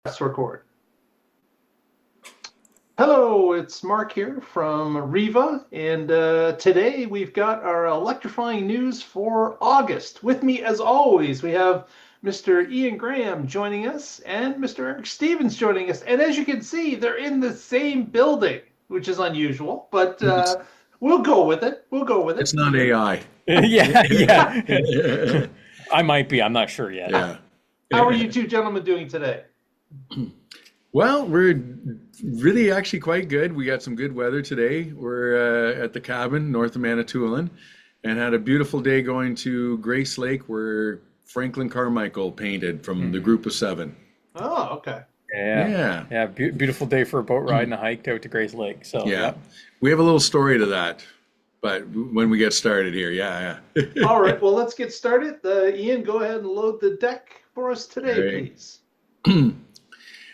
Press record. Hello, it's Mark here from WREVA, and today we've got our electrifying news for August. With me, as always, we have Mr. Ian Graham joining us and Mr. Eric Stevens joining us. And as you can see, they're in the same building, which is unusual, but we'll go with it. We'll go with it. It's not AI. Yeah. I might be. I'm not sure yet. Yeah. How are you two gentlemen doing today? Well, we're really actually quite good. We got some good weather today. We're at the cabin north of Manitoulin and had a beautiful day going to Grace Lake where Franklin Carmichael painted from the group of 7. Oh, okay. Yeah. Beautiful day for a boat ride and a hike out to Grace Lake. So Yeah. We have a little story to that, but when we get started here, yeah. All right, well, let's get started. Ian, go ahead and load the deck for us today, Great. please.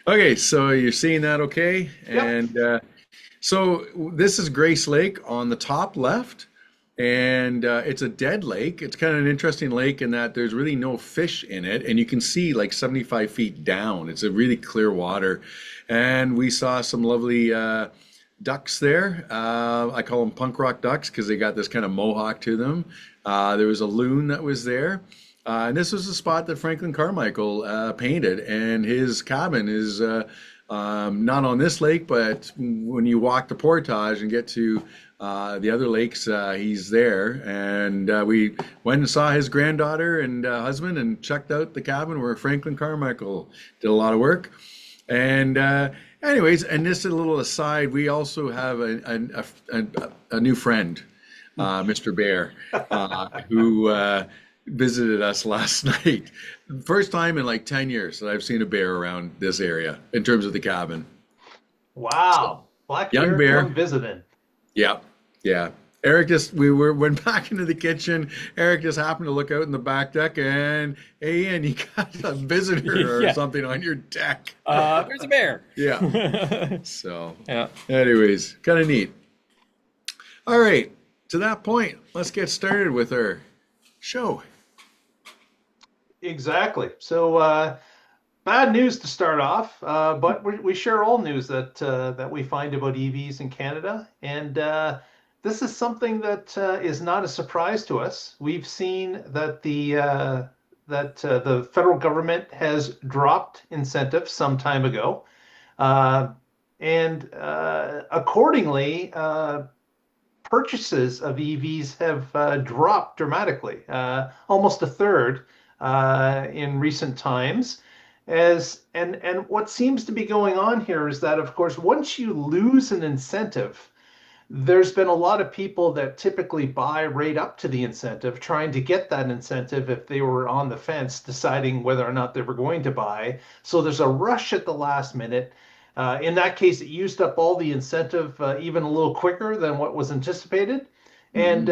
Okay, so you're seeing that okay? Yep. And so this is Grace Lake on the top left, and it's a dead lake. It's kind of an interesting lake in that there's really no fish in it, and you can see like 75 feet down. It's a really clear water, and we saw some lovely ducks there. I call them punk rock ducks because they got this kind of mohawk to them. There was a loon that was there. And this was a spot that Franklin Carmichael painted, and his cabin is not on this lake, but when you walk the portage and get to the other lakes, he's there. And we went and saw his granddaughter and husband and checked out the cabin where Franklin Carmichael did a lot of work. And anyways, and this is a little aside, we also have a new friend, Mr. Bear, who visited us last night. First time in like 10 years that I've seen a bear around this area in terms of the cabin. Wow. Black Young bear bear. come visiting. Yeah. Eric went back into the kitchen. Eric just happened to look out in the back deck and, hey, Ian, you got a visitor or Yeah. something on your deck. There's a bear. Yeah. So, Yeah. anyways, kind of neat. All right. To that point, let's get started with our show. Exactly. So, bad news to start off, but we share all news that we find about EVs in Canada, and this is something that is not a surprise to us. We've seen that the federal government has dropped incentives some time ago, and accordingly, purchases of EVs have dropped dramatically, almost a third in recent times. And what seems to be going on here is that, of course, once you lose an incentive, there's been a lot of people that typically buy right up to the incentive, trying to get that incentive if they were on the fence, deciding whether or not they were going to buy. So there's a rush at the last minute. In that case, it used up all the incentive even a little quicker than what was anticipated. And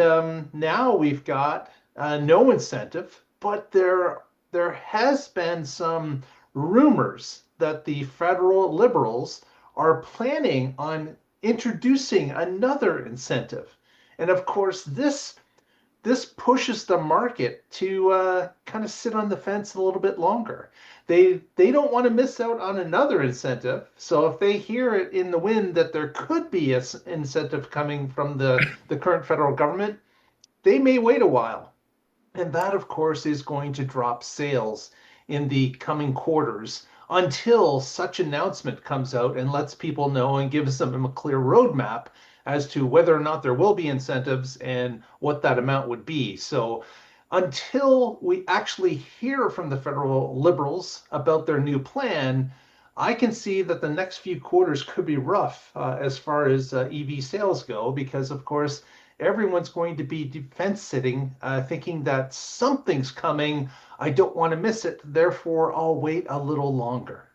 now we've got no incentive, but there has been some rumors that the federal Liberals are planning on introducing another incentive. And of course, this pushes the market to kind of sit on the fence a little bit longer. They don't want to miss out on another incentive. So if they hear it in the wind that there could be an incentive coming from the current federal government, they may wait a while. And that, of course, is going to drop sales in the coming quarters until such announcement comes out and lets people know and gives them a clear roadmap as to whether or not there will be incentives and what that amount would be. So until we actually hear from the federal Liberals about their new plan, I can see that the next few quarters could be rough as far as EV sales go, because, of course, everyone's going to be defense sitting, thinking that something's coming. I don't want to miss it. Therefore, I'll wait a little longer.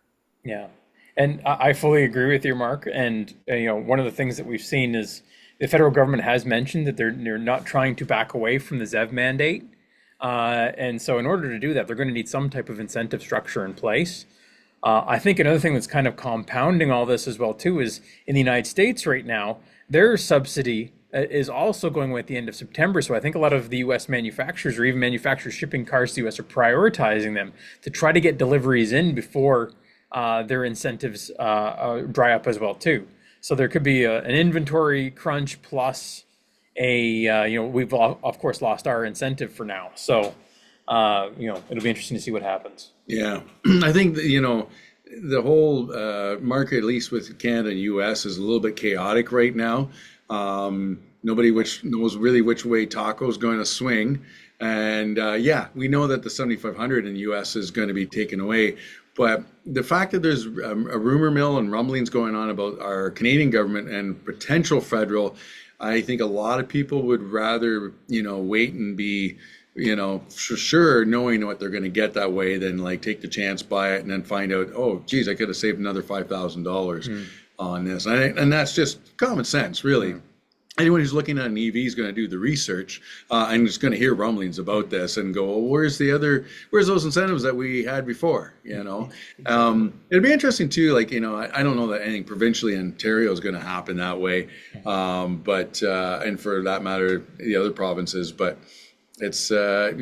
Yeah. And I fully agree with you, Mark. And one of the things that we've seen is the federal government has mentioned that they're not trying to back away from the ZEV mandate. And so in order to do that, they're going to need some type of incentive structure in place. I think another thing that's kind of compounding all this as well, too, is in the United States right now, their subsidy is also going away at the end of September. So I think a lot of the U.S. manufacturers or even manufacturers shipping cars to the U.S. are prioritizing them to try to get deliveries in before their incentives dry up as well too. So there could be an inventory crunch plus we've of course lost our incentive for now. So it'll be interesting to see what happens. Yeah, I think that, the whole market, at least with Canada and US, is a little bit chaotic right now. Nobody which knows really which way Taco's going to swing. And yeah, we know that the 7500 in US is going to be taken away. But the fact that there's a rumor mill and rumblings going on about our Canadian government and potential federal, I think a lot of people would rather, wait and be, for sure knowing what they're going to get that way than like take the chance, buy it, and then find out, oh, geez, I could have saved another $5,000 on this. And that's just common sense, really. Anyone who's looking at an EV is going to do the research and is going to hear rumblings about this and go, well, where's those incentives that we had before? It'd be interesting too. Like, I don't know that anything provincially in Ontario is going to happen that way. But and for that matter, the other provinces, but it's a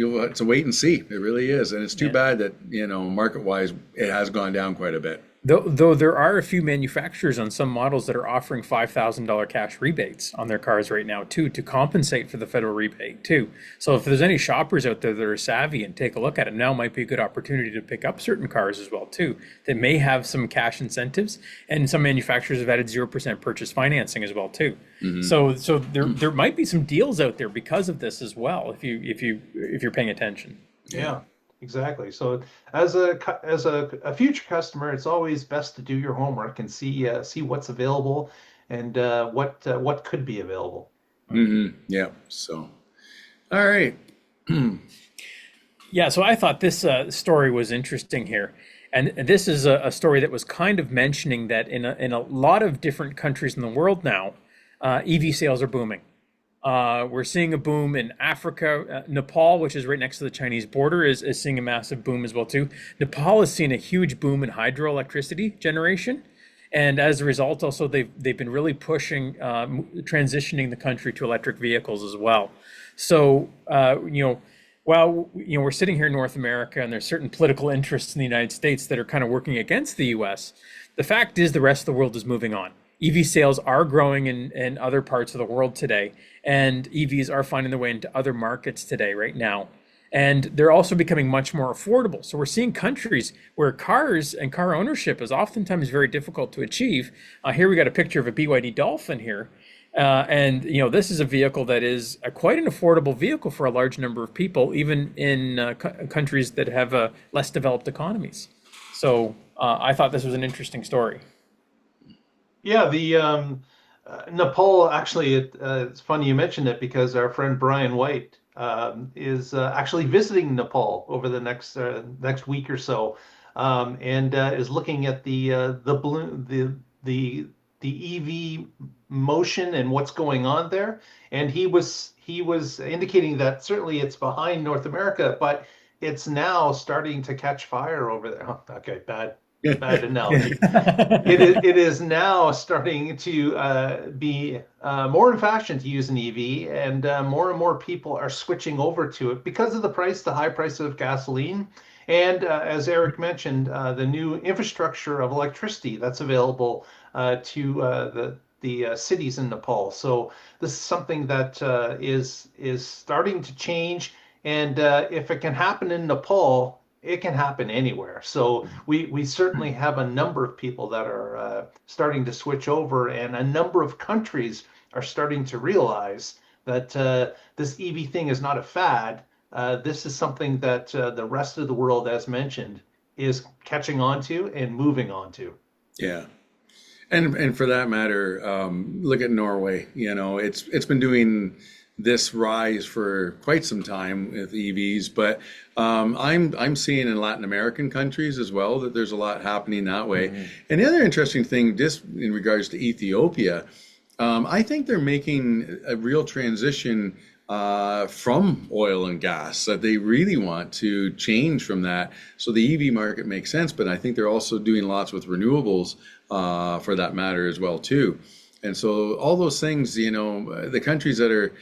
wait and see. It really is. And it's too bad that, market wise, it has gone down quite a bit. Though there are a few manufacturers on some models that are offering $5,000 cash rebates on their cars right now too, to compensate for the federal rebate too. So if there's any shoppers out there that are savvy and take a look at it, now might be a good opportunity to pick up certain cars as well too that may have some cash incentives. And some manufacturers have added 0% purchase financing as well too. So there might be some deals out there because of this as well if you're paying attention. Yeah. Exactly. So as a future customer, it's always best to do your homework and see what's available and what could be available. Yeah. So, all right. Yeah. So I thought this story was interesting here, and this is a story that was kind of mentioning that in a lot of different countries in the world now, EV sales are booming. We're seeing a boom in Africa. Nepal, which is right next to the Chinese border, is seeing a massive boom as well too. Nepal has seen a huge boom in hydroelectricity generation, and as a result, also they've been really pushing transitioning the country to electric vehicles as well. So while we're sitting here in North America, and there's certain political interests in the United States that are kind of working against the U.S., the fact is the rest of the world is moving on. EV sales are growing in other parts of the world today, and EVs are finding their way into other markets today, right now. And they're also becoming much more affordable. So we're seeing countries where cars and car ownership is oftentimes very difficult to achieve. Here we got a picture of a BYD Dolphin here. And this is a vehicle that is quite an affordable vehicle for a large number of people, even in countries that have less developed economies. So I thought this was an interesting story. Yeah, the Nepal, actually, it's funny you mentioned it because our friend Brian White is actually visiting Nepal over the next week or so, and is looking at the balloon, the EV motion and what's going on there. And he was indicating that certainly it's behind North America, but it's now starting to catch fire over there. Oh, okay, bad analogy. It is now starting to be more in fashion to use an EV, and more people are switching over to it because of the high price of gasoline, and as Eric mentioned, the new infrastructure of electricity that's available to the cities in Nepal. So this is something that is starting to change, and if it can happen in Nepal, it can happen anywhere. So we certainly have a number of people that are starting to switch over, and a number of countries are starting to realize that this EV thing is not a fad. This is something that the rest of the world, as mentioned, is catching on to and moving on to. Yeah. And for that matter, look at Norway. It's been doing this rise for quite some time with EVs, but I'm seeing in Latin American countries as well that there's a lot happening that way. And the other interesting thing, just in regards to Ethiopia, I think they're making a real transition from oil and gas, that they really want to change from that. So the EV market makes sense, but I think they're also doing lots with renewables for that matter as well too. And so all those things, the countries that are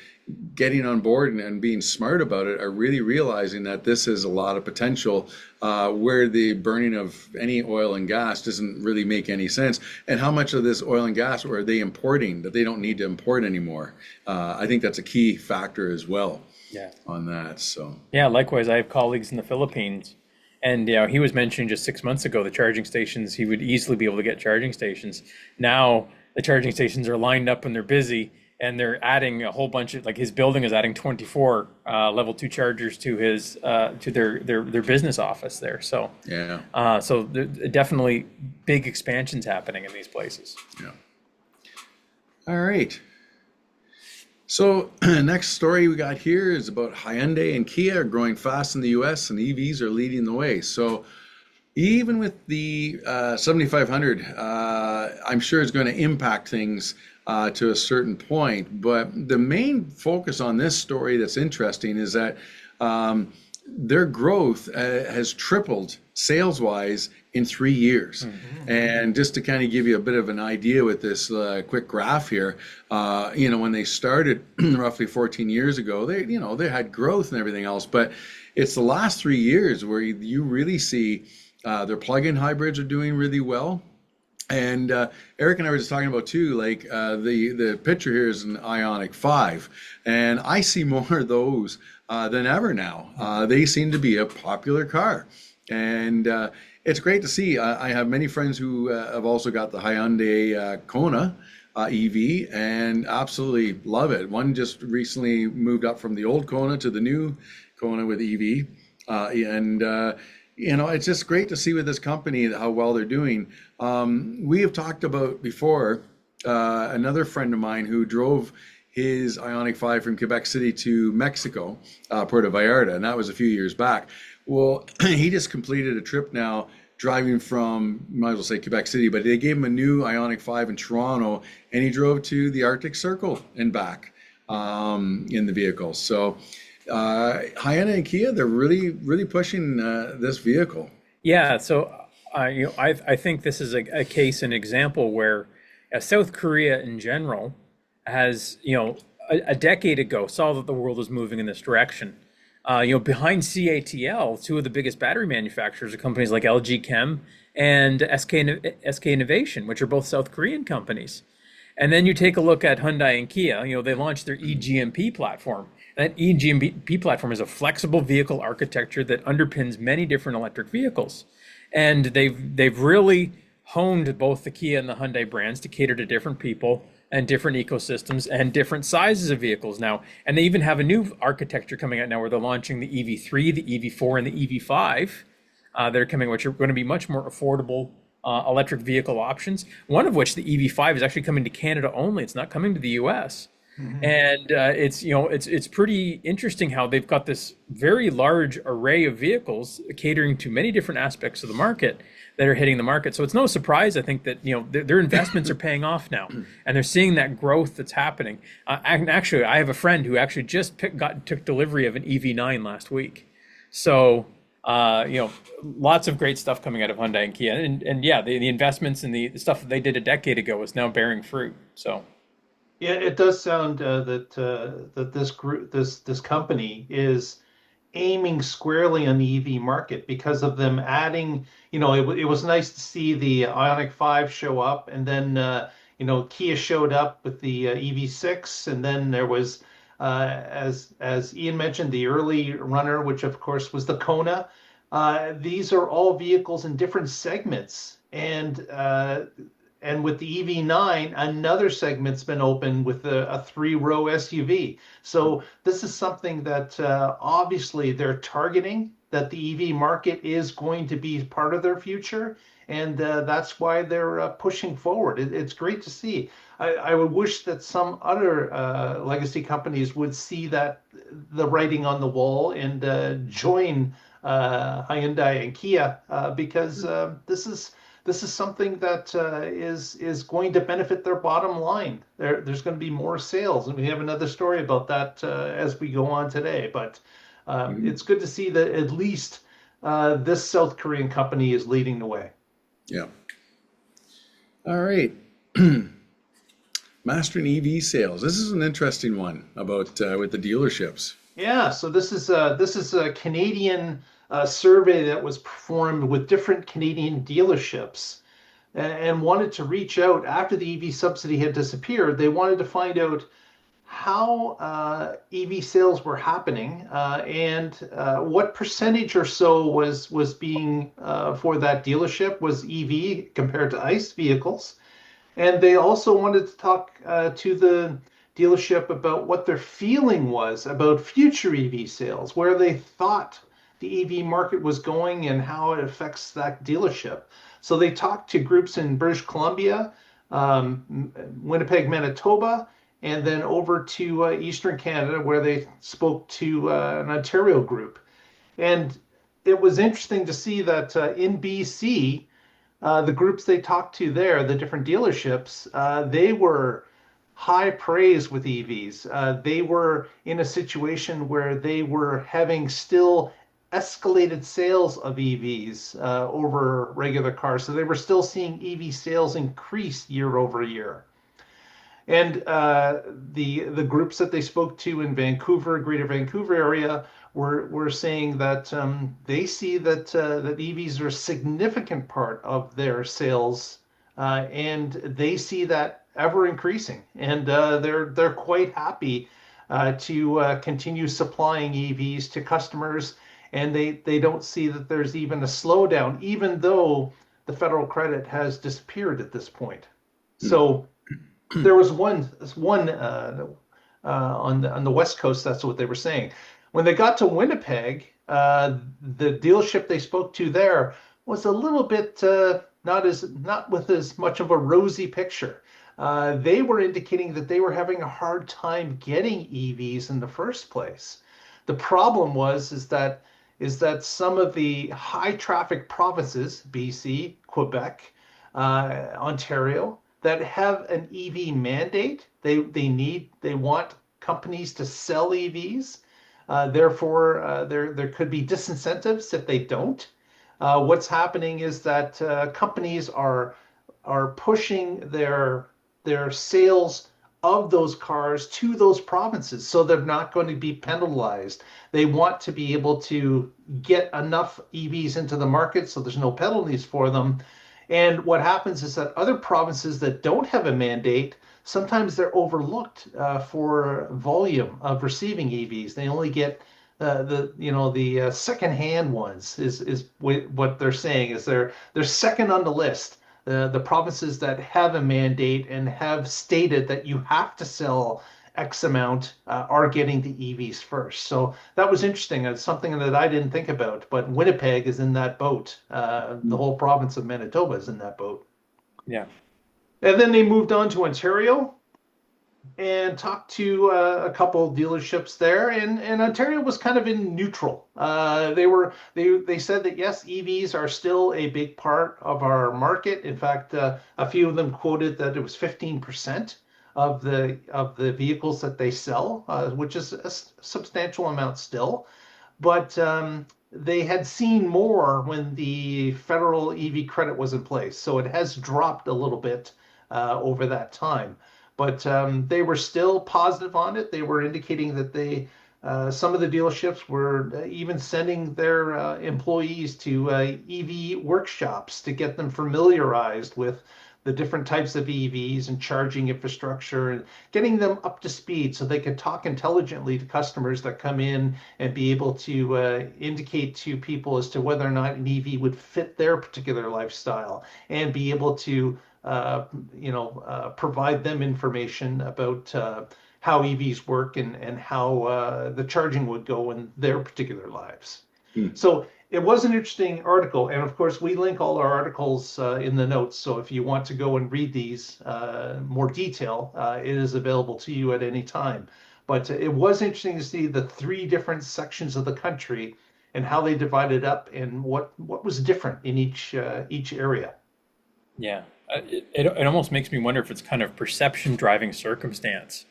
getting on board and being smart about it are really realizing that this is a lot of potential where the burning of any oil and gas doesn't really make any sense. And how much of this oil and gas are they importing that they don't need to import anymore? I think that's a key factor as well Yeah. on that. So Yeah, likewise, I have colleagues in the Philippines, and he was mentioning just 6 months ago the charging stations. He would easily be able to get charging stations. Now the charging stations are lined up and they're busy, and they're adding a whole bunch of like his building is adding 24 level 2 chargers to his to their business office there. So yeah, so there definitely big expansions happening in these places. yeah. All right. So next story we got here is about Hyundai and Kia are growing fast in the US and EVs are leading the way. So even with the 7500, I'm sure it's going to impact things to a certain point. But the main focus on this story that's interesting is that their growth has tripled sales-wise in 3 years. Mm-hmm. And just to kind of give you a bit of an idea with this quick graph here, when they started roughly 14 years ago, they had growth and everything else, but it's the last 3 years where you really see their plug-in hybrids are doing really well. And Eric and I were just talking about too, like the picture here is an Ioniq 5, and I see more of those than ever now. They seem to be a popular car, and it's great to see. I have many friends who have also got the Hyundai Kona EV and absolutely love it. One just recently moved up from the old Kona to the new Kona with EV, it's just great to see with this company how well they're doing. We have talked about before another friend of mine who drove his Ioniq 5 from Quebec City to Mexico, Puerto Vallarta, and that was a few years back. Well, he just completed a trip now driving from, might as well say Quebec City, but they gave him a new Ioniq 5 in Toronto, and he drove to the Arctic Circle and back in the vehicle. So Hyundai and Kia, they're really pushing this vehicle. Yeah, so I think this is a case, an example where South Korea in general has, a decade ago saw that the world was moving in this direction. Behind CATL, two of the biggest battery manufacturers are companies like LG Chem and SK Innovation, which are both South Korean companies. And then you take a look at Hyundai and Kia, they launched their eGMP platform. That eGMP platform is a flexible vehicle architecture that underpins many different electric vehicles. And they've really honed both the Kia and the Hyundai brands to cater to different people and different ecosystems and different sizes of vehicles now. And they even have a new architecture coming out now where they're launching the EV3, the EV4, and the EV5 that are coming, which are going to be much more affordable electric vehicle options. One of which, the EV5, is actually coming to Canada only. It's not coming to the US. Mm-hmm. And it's pretty interesting how they've got this very large array of vehicles catering to many different aspects of the market that are hitting the market. So it's no surprise, I think, that their investments are paying off now, and they're seeing that growth that's happening. And actually, I have a friend who actually just took delivery of an EV9 last week. So lots of great stuff coming out of Hyundai and Kia, and yeah, the investments and the stuff that they did a decade ago is now bearing fruit. So. Yeah, it does sound that this group, this company is aiming squarely on the EV market because of them adding. It was nice to see the Ioniq 5 show up, and then Kia showed up with the EV6, and then there was as Ian mentioned, the early runner, which of course was the Kona. These are all vehicles in different segments, and with the EV9, another segment's been opened with a three-row SUV. So this is something that obviously they're targeting, that the EV market is going to be part of their future. And that's why they're pushing forward. It's great to see. I would wish that some other legacy companies would see that the writing on the wall and join Hyundai and Kia because this is something that is going to benefit their bottom line. There's going to be more sales, and we have another story about that as we go on today. But it's good to see that at least this South Korean company is leading the way. Yeah. All right. Mastering EV sales. This is an interesting one about with the dealerships. Yeah, so this is a Canadian survey that was performed with different Canadian dealerships, and wanted to reach out after the EV subsidy had disappeared. They wanted to find out how EV sales were happening, and what percentage or so was being for that dealership was EV compared to ICE vehicles. And they also wanted to talk to the dealership about what their feeling was about future EV sales, where they thought the EV market was going and how it affects that dealership. So they talked to groups in British Columbia, Winnipeg, Manitoba, and then over to Eastern Canada, where they spoke to an Ontario group. And it was interesting to see that in BC, the groups they talked to there, the different dealerships, they were high praise with EVs. They were in a situation where they were having still escalated sales of EVs over regular cars. So they were still seeing EV sales increase year over year. And the groups that they spoke to in Vancouver, Greater Vancouver area, were saying that they see that EVs are a significant part of their sales, and they see that ever increasing, and they're quite happy to continue supplying EVs to customers, and they don't see that there's even a slowdown, even though the federal credit has disappeared at this point. So there was one on the West Coast. That's what they were saying. When they got to Winnipeg, the dealership they spoke to there was a little bit not with as much of a rosy picture. They were indicating that they were having a hard time getting EVs in the first place. The problem is that some of the high traffic provinces, BC, Quebec, Ontario, that have an EV mandate, they want companies to sell EVs. Therefore, there could be disincentives if they don't. What's happening is that companies are pushing their sales of those cars to those provinces, so they're not going to be penalized. They want to be able to get enough EVs into the market so there's no penalties for them. And what happens is that other provinces that don't have a mandate, sometimes they're overlooked for volume of receiving EVs. They only get the second-hand ones is what they're saying is they're second on the list. The provinces that have a mandate and have stated that you have to sell X amount are getting the EVs first. So that was interesting. It's something that I didn't think about, but Winnipeg is in that boat. The whole province of Manitoba is in that boat. Yeah. And then they moved on to Ontario and talked to a couple dealerships there, and Ontario was kind of in neutral. They said that yes, EVs are still a big part of our market. In fact, a few of them quoted that it was 15% of the vehicles that they sell, which is a substantial amount still. But they had seen more when the federal EV credit was in place, so it has dropped a little bit over that time. But they were still positive on it. They were indicating that some of the dealerships were even sending their employees to EV workshops to get them familiarized with the different types of EVs and charging infrastructure, and getting them up to speed so they could talk intelligently to customers that come in and be able to indicate to people as to whether or not an EV would fit their particular lifestyle, and be able to provide them information about how EVs work and how the charging would go in their particular lives. So it was an interesting article. And of course, we link all our articles in the notes. So if you want to go and read these more detail, it is available to you at any time. But it was interesting to see the three different sections of the country and how they divided up and what was different in each area. Yeah. It almost makes me wonder if it's kind of perception driving circumstance,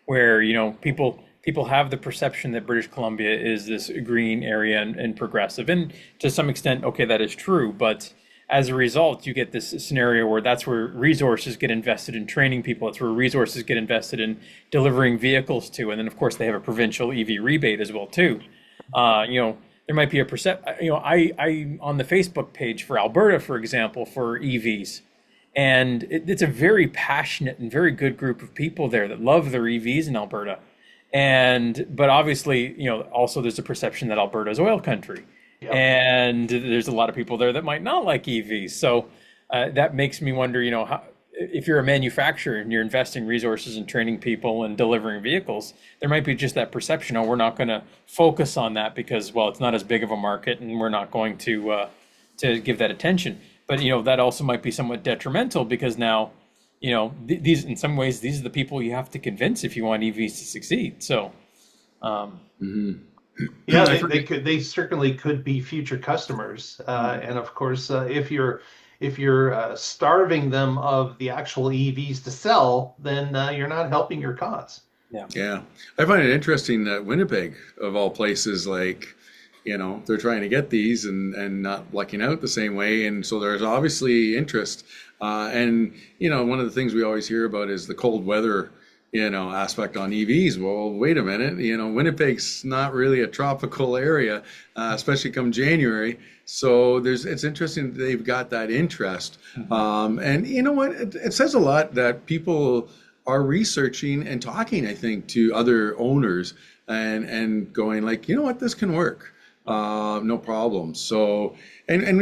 where people have the perception that British Columbia is this green area and progressive, and to some extent, okay, that is true. But as a result, you get this scenario where that's where resources get invested in training people. That's where resources get invested in delivering vehicles to. And then, of course, they have a provincial EV rebate as well, too. There might be a I on the Facebook page for Alberta, for example, for EVs. And it's a very passionate and very good group of people there that love their EVs in Alberta. But obviously, also there's a perception that Alberta is oil country. Yep. And there's a lot of people there that might not like EVs. So that makes me wonder, if you're a manufacturer and you're investing resources in training people and delivering vehicles, there might be just that perception, we're not going to focus on that because, well, it's not as big of a market and we're not going to give that attention. But, that also might be somewhat detrimental because now, these in some ways, these are the people you have to convince if you want EVs to succeed. So, yeah, they certainly could be future customers, and of course, if you're starving them of the actual EVs to sell, then you're not helping your cause. Yeah, I find it interesting that Winnipeg, of all places, they're trying to get these and not lucking out the same way, and so there's obviously interest. And one of the things we always hear about is the cold weather aspect on EVs. Well, wait a minute, Winnipeg's not really a tropical area, especially come January. So it's interesting that they've got that interest. And you know what, it says a lot that people are researching and talking, I think, to other owners and going like, what, this can work. No problem. So, and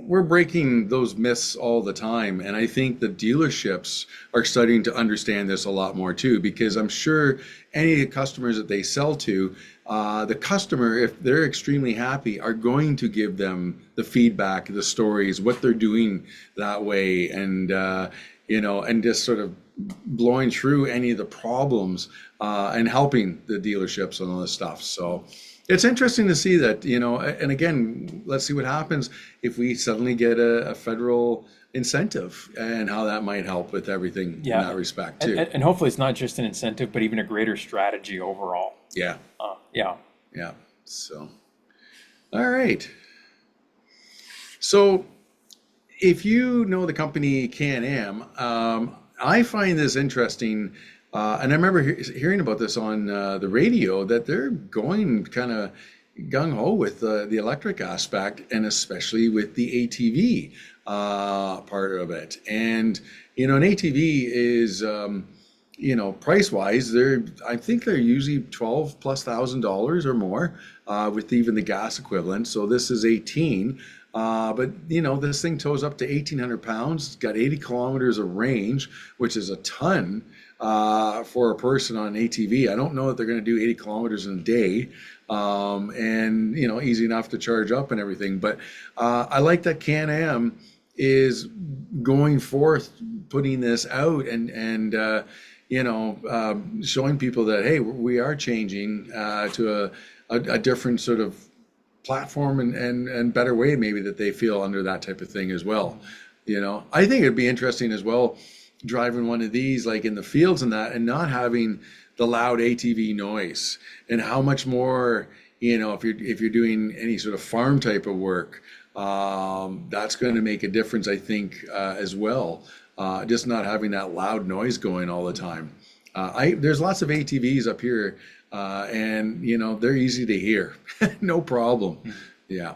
we're breaking those myths all the time. And I think the dealerships are starting to understand this a lot more too, because I'm sure any of the customers that they sell to, the customer, if they're extremely happy, are going to give them the feedback, the stories, what they're doing that way. And, and just sort of blowing through any of the problems, and helping the dealerships and all this stuff. So, it's interesting to see that, and again, let's see what happens if we suddenly get a federal incentive and how that might help with everything in that respect too. And hopefully it's not just an incentive, but even a greater strategy overall. Yeah. Yeah. So, all right. So if you know the company Can-Am, I find this interesting. And I remember hearing about this on the radio, that they're going kind of gung-ho with the electric aspect, and especially with the ATV part of it. And, an ATV is, price-wise, I think they're usually $12,000+ or more with even the gas equivalent. So this is 18. But this thing tows up to 1,800 pounds. It's got 80 kilometers of range, which is a ton. For a person on an ATV. I don't know that they're going to do 80 kilometers in a day, and easy enough to charge up and everything. But I like that Can-Am is going forth, putting this out, and showing people that, hey, we are changing to a different sort of platform and better way maybe that they feel under that type of thing as well. I think it'd be interesting as well, driving one of these like in the fields and that, and not having the loud ATV noise, and how much more, if you're doing any sort of farm type of work, that's going to make a difference, I think, as well. Just not having that loud noise going all the time. There's lots of ATVs up here, and they're easy to hear. No problem. Yeah.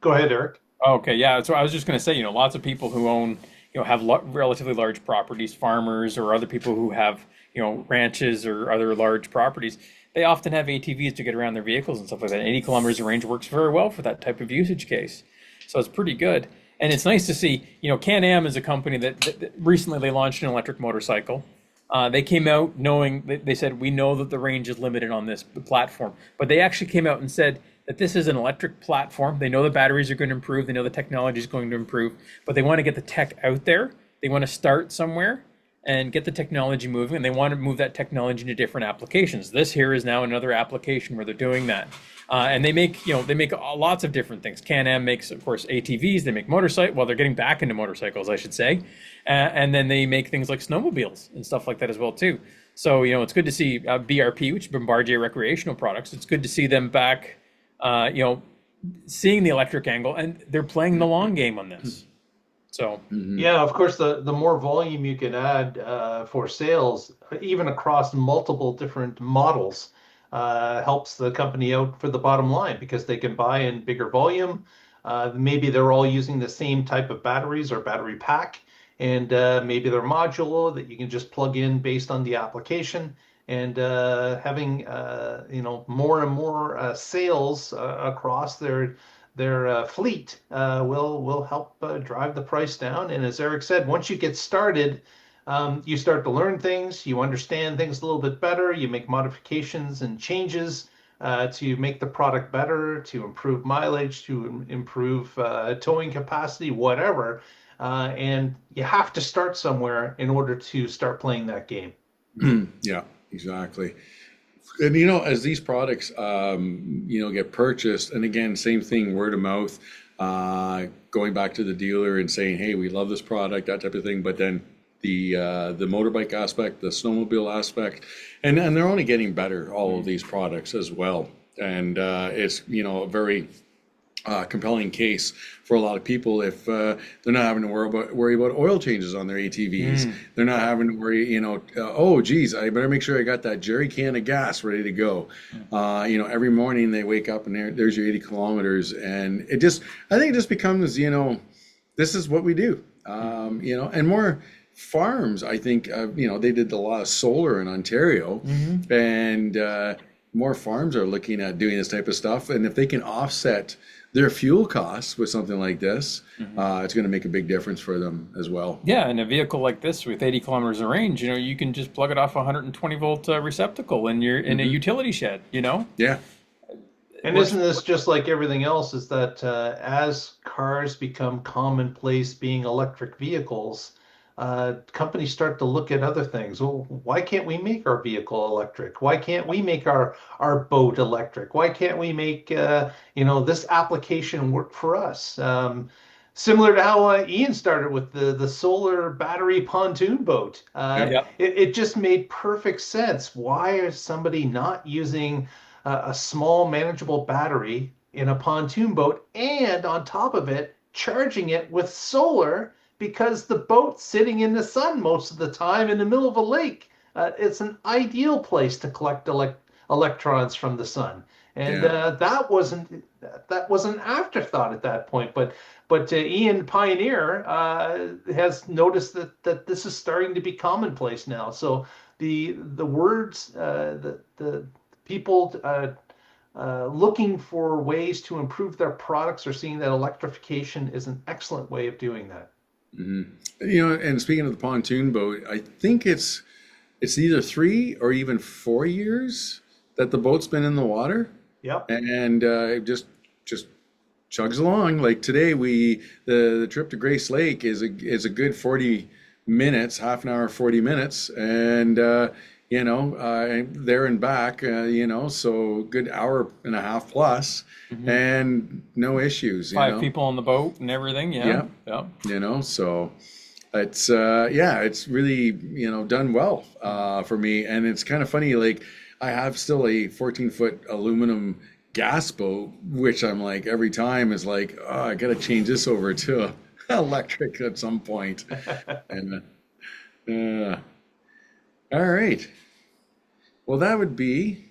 Go ahead, Eric. Okay, yeah. So I was just going to say, lots of people who own, have relatively large properties, farmers or other people who have, ranches or other large properties, they often have ATVs to get around their vehicles and stuff like that. 80 kilometers of range works very well for that type of usage case. So it's pretty good. And it's nice to see, Can-Am is a company that recently they launched an electric motorcycle. They came out knowing, they said, we know that the range is limited on this platform, but they actually came out and said that this is an electric platform. They know the batteries are going to improve. They know the technology is going to improve, but they want to get the tech out there. They want to start somewhere and get the technology moving, and they want to move that technology into different applications. This here is now another application where they're doing that. And they make, lots of different things. Can-Am makes, of course, ATVs. They make motorcycles. Well, they're getting back into motorcycles, I should say. And then they make things like snowmobiles and stuff like that as well, too. So, it's good to see BRP, which is Bombardier Recreational Products. It's good to see them back, seeing the electric angle, and they're playing the long game on this. So Hmm. Yeah, of course, the more volume you can add for sales, even across multiple different models, helps the company out for the bottom line because they can buy in bigger volume. Maybe they're all using the same type of batteries or battery pack, and maybe they're modular that you can just plug in based on the application. And having more and more sales across their fleet will help drive the price down. And as Eric said, once you get started, you start to learn things, you understand things a little bit better, you make modifications and changes to make the product better, to improve mileage, to improve towing capacity, whatever. And you have to start somewhere in order to start playing that game. Yeah, exactly. And as these products get purchased, and again, same thing, word of mouth, going back to the dealer and saying, "Hey, we love this product," that type of thing. But then the motorbike aspect, the snowmobile aspect, and they're only getting better. All of these products as well, and it's a very compelling case for a lot of people if they're not having to worry about oil changes on their ATVs. They're not having to worry, oh geez, I better make sure I got that jerry can of gas ready to go. Every morning they wake up and there's your 80 kilometers, and I think it just becomes, this is what we do. And more farms, I think, they did a lot of solar in Ontario, and more farms are looking at doing this type of stuff, and if they can offset their fuel costs with something like this, it's going to make a big difference for them as well. yeah, and a vehicle like this with 80 kilometers of range, you can just plug it off a 120 volt receptacle in a utility shed. Yeah. And isn't this just like everything else? Is that as cars become commonplace being electric vehicles, companies start to look at other things. Well, why can't we make our vehicle electric? Why can't we make our boat electric? Why can't we make this application work for us? Similar to how Ian started with the solar battery pontoon boat. Yep. Yeah. It just made perfect sense. Why is somebody not using a small manageable battery in a pontoon boat and on top of it charging it with solar because the boat's sitting in the sun most of the time in the middle of a lake. It's an ideal place to collect electrons from the sun, and Yeah. that was an afterthought at that point. But Ian Pioneer has noticed that this is starting to be commonplace now. So the words the people looking for ways to improve their products are seeing that electrification is an excellent way of doing that. Hmm. And speaking of the pontoon boat, I think it's either 3 or even 4 years that the boat's been in the water, Yep. and it just chugs along. Like today, the trip to Grace Lake is a good 40 minutes, half an hour, 40 minutes, and there and back, so good hour and a half plus, and no issues. 5 people on the boat and everything. Yeah. Yeah. Yeah. So it's really done well for me, and it's kind of funny. Like I have still a 14-foot aluminum gas boat, which I'm like every time is like, oh, I gotta change this over to electric at some point. And all right, well that would be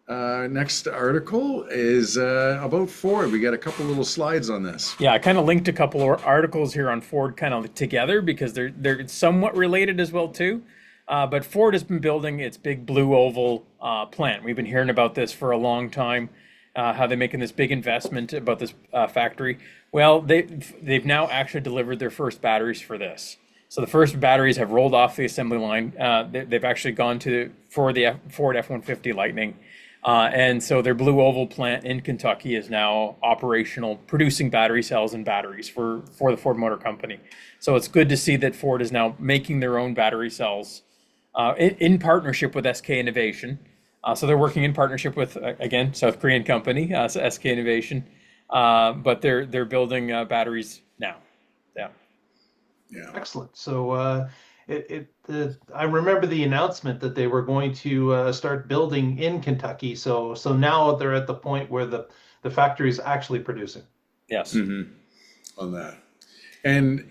next article is about Ford. We got a couple little slides on this. Yeah, I kind of linked a couple of articles here on Ford kind of together because they're somewhat related as well too. But Ford has been building its big blue oval plant. We've been hearing about this for a long time, how they're making this big investment about this factory. Well, they've now actually delivered their first batteries for this. So the first batteries have rolled off the assembly line. They've actually gone for the Ford F-150 Lightning. And so their blue oval plant in Kentucky is now operational, producing battery cells and batteries for the Ford Motor Company. So it's good to see that Ford is now making their own battery cells in partnership with SK Innovation. So they're working in partnership with, again, South Korean company, so SK Innovation, but they're building batteries now. Yeah. Yeah. Excellent. So I remember the announcement that they were going to start building in Kentucky. So now they're at the point where the factory is actually producing. Yes. On that. And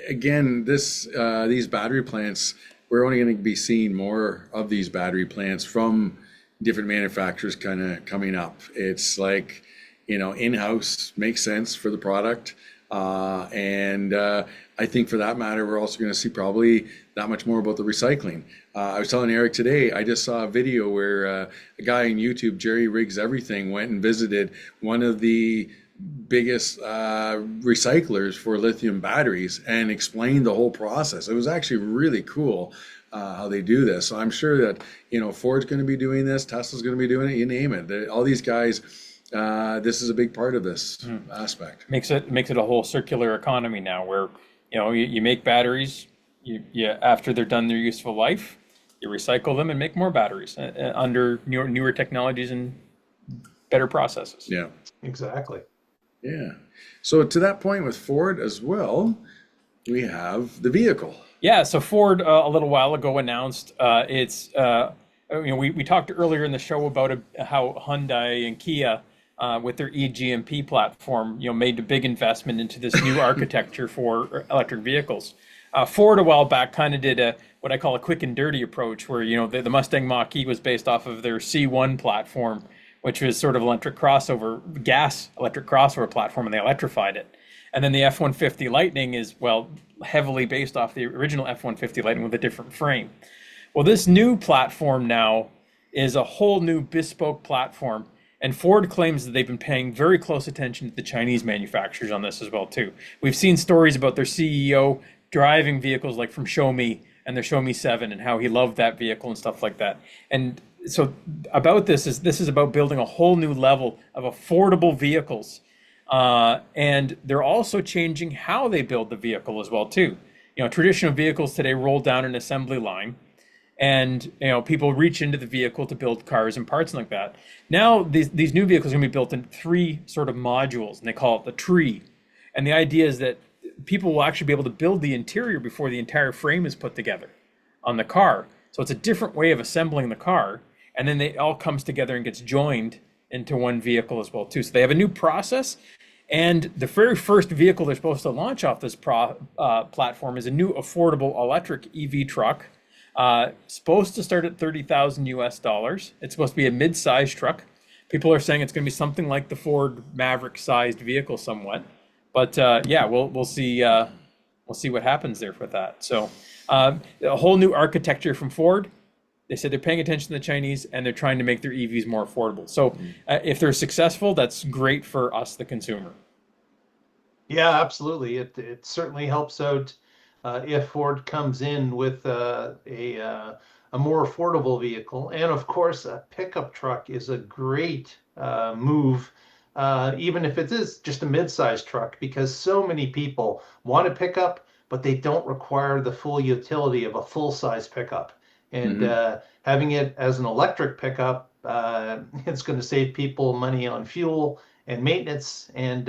again, these battery plants, we're only going to be seeing more of these battery plants from different manufacturers kind of coming up. It's like, in-house makes sense for the product. And I think for that matter, we're also going to see probably that much more about the recycling. I was telling Eric today, I just saw a video where a guy on YouTube, Jerry Rigs Everything, went and visited one of the biggest recyclers for lithium batteries and explained the whole process. It was actually really cool how they do this. So I'm sure that, Ford's going to be doing this, Tesla's going to be doing it, you name it. All these guys, this is a big part of this aspect. Makes it a whole circular economy now, where you make batteries, you after they're done their useful life, you recycle them and make more batteries under newer technologies and better processes. Yeah, exactly. Yeah. So to that point with Ford as well, we have the vehicle. Yeah. So Ford a little while ago announced we talked earlier in the show about how Hyundai and Kia with their eGMP platform, made a big investment into this new architecture for electric vehicles. Ford a while back kind of did what I call a quick and dirty approach, where the Mustang Mach-E was based off of their C1 platform, which was sort of gas electric crossover platform, and they electrified it. And then the F-150 Lightning is, heavily based off the original F-150 Lightning with a different frame. Well, this new platform now is a whole new bespoke platform, and Ford claims that they've been paying very close attention to the Chinese manufacturers on this as well, too. We've seen stories about their CEO driving vehicles like from Xiaomi and their Xiaomi 7 and how he loved that vehicle and stuff like that. And so about this is about building a whole new level of affordable vehicles. And they're also changing how they build the vehicle as well, too. Traditional vehicles today roll down an assembly line, and people reach into the vehicle to build cars and parts like that. Now these new vehicles are going to be built in 3 sort of modules, and they call it the tree. And the idea is that people will actually be able to build the interior before the entire frame is put together on the car. So it's a different way of assembling the car, and then it all comes together and gets joined into one vehicle as well, too. So they have a new process. And the very first vehicle they're supposed to launch off this platform is a new affordable electric EV truck, supposed to start at $30,000 US. It's supposed to be a mid-sized truck. People are saying it's going to be something like the Ford Maverick-sized vehicle, somewhat. But we'll see. We'll see what happens there with that. So a whole new architecture from Ford. They said they're paying attention to the Chinese, and they're trying to make their EVs more affordable. So if they're successful, that's great for us, the consumer. Yeah, absolutely. It certainly helps out if Ford comes in with a more affordable vehicle. And of course, a pickup truck is a great move, even if it is just a mid-sized truck, because so many people want a pickup, but they don't require the full utility of a full-size pickup. And having it as an electric pickup, it's going to save people money on fuel and maintenance. And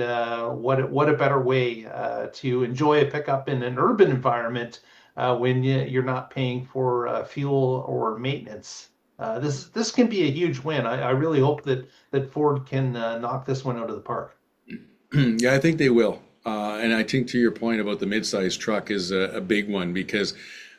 what a better way to enjoy a pickup in an urban environment when you're not paying for fuel or maintenance. This can be a huge win. I really hope that Ford can knock this one out of the park. Yeah, I think they will. And I think to your point about the mid-sized truck is a big one, because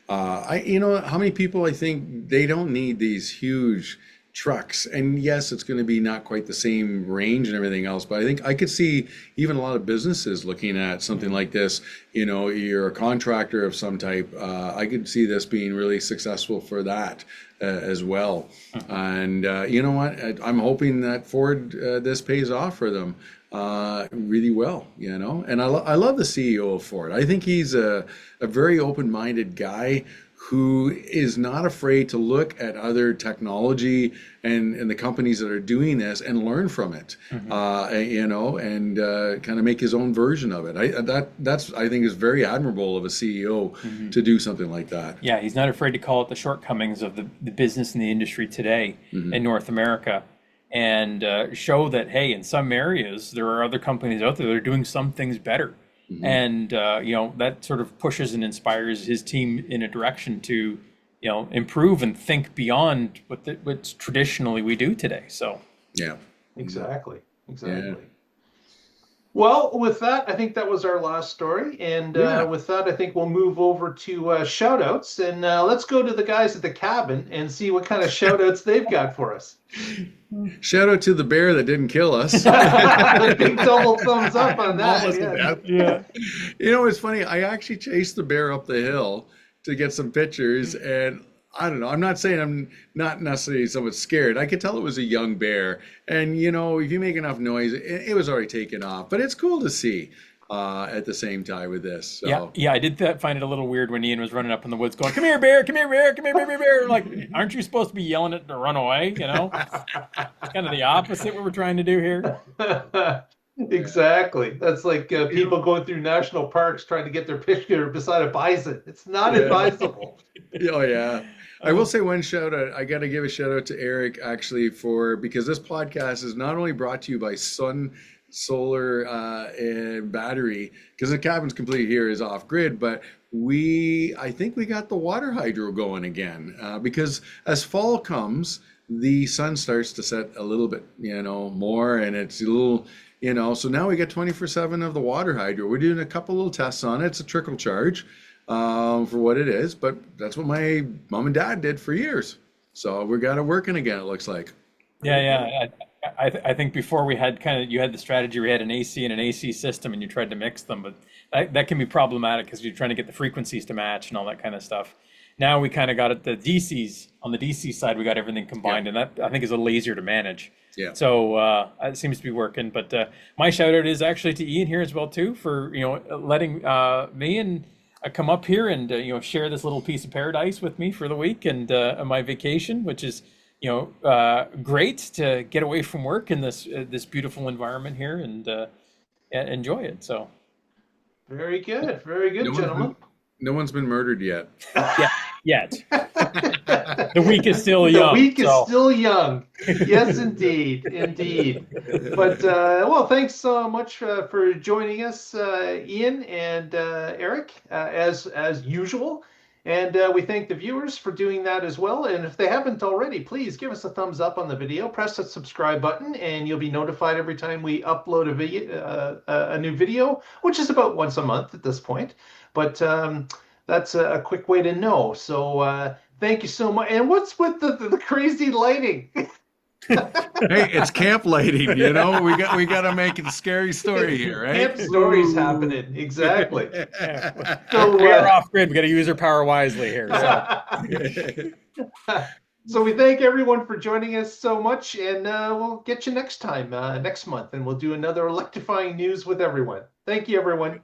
how many people, I think they don't need these huge trucks. And yes, it's going to be not quite the same range and everything else, but I think I could see even a lot of businesses looking at something like this. You're a contractor of some type. I could see this being really successful for that as well. And you know what? I'm hoping that Ford, this pays off for them really well, and I love the CEO of Ford. I think he's a very open-minded guy who is not afraid to look at other technology and the companies that are doing this and learn from it, and kind of make his own version of it. That's I think is very admirable of a CEO to do something like that. Yeah, he's not afraid to call it the shortcomings of the business and the industry today in North America, and show that, hey, in some areas there are other companies out there that are doing some things better. And that sort of pushes and inspires his team in a direction to improve and think beyond what traditionally we do today. So yeah, exactly. Yeah. exactly. Well, with that, I think that was our last story. And Yeah. with that, I think we'll move over to shout outs. And let's go to the guys at the cabin and see what kind of shout outs they've got for us. Shout out to the bear that didn't kill us. Big double thumbs up on Maul that. us to Yeah. death. Yeah. You know, it's funny. I actually chased the bear up the hill to get some pictures, and I don't know. I'm not saying I'm not necessarily somewhat scared. I could tell it was a young bear, and you know, if you make enough noise, it was already taken off. But it's cool to see at the same time with this. Yeah, So yeah, I did find it a little weird when Ian was running up in the woods going, "Come here, bear! Come here, bear! Come here, bear, bear, bear!" Like, aren't you supposed to be yelling at it to run away? You know, it's kind of the opposite what we're trying to do here. Exactly. That's like you people know, going through national parks trying to get their picture beside a bison. It's not yeah, advisable. oh yeah. I will Oh, say one shout out. I got to give a shout out to Eric actually for because this podcast is not only brought to you by Sun Solar and Battery because the cabin's complete here is off grid, but I think we got the water hydro going again because as fall comes, the sun starts to set a little bit, more, and it's a little. So now we get 24/7 of the water hydro. We're doing a couple little tests on it. It's a trickle charge for what it is, but that's what my mom and dad did for years. So we got it working again, it looks like. yeah, Very good. yeah. I think before we had you had the strategy where you had an AC and an AC system and you tried to mix them, but that can be problematic because you're trying to get the frequencies to match and all that kind of stuff. Now we kind of got it, the DCs, on the DC side, we got everything Yeah, combined, and that I think is a little easier to manage. yeah. So it seems to be working. But my shout out is actually to Ian here as well too for letting me and come up here and share this little piece of paradise with me for the week and my vacation, which is great to get away from work in this beautiful environment here and enjoy it. So Very good. Very No good, one's gentlemen. been, no one's been murdered yet. yeah, yet the week is still The young. week is So still young. Yes, indeed. Indeed. But, well, thanks so much for joining us, Ian and Eric, as usual. And we thank the viewers for doing that as well. And if they haven't already, please give us a thumbs up on the video, press that subscribe button, and you'll be notified every time we upload a new video, which is about once a month at this point. But that's a quick way to know. So thank you so much. And what's with the crazy lighting? Hey, it's camp lighting, we got to make it a scary story here, Camp right? stories happening. Exactly. yeah, So, we are off grid. We got to use our power wisely here. So so we thank everyone for joining us so much, and we'll get you next time, next month, and we'll do another electrifying news with everyone. Thank you, everyone.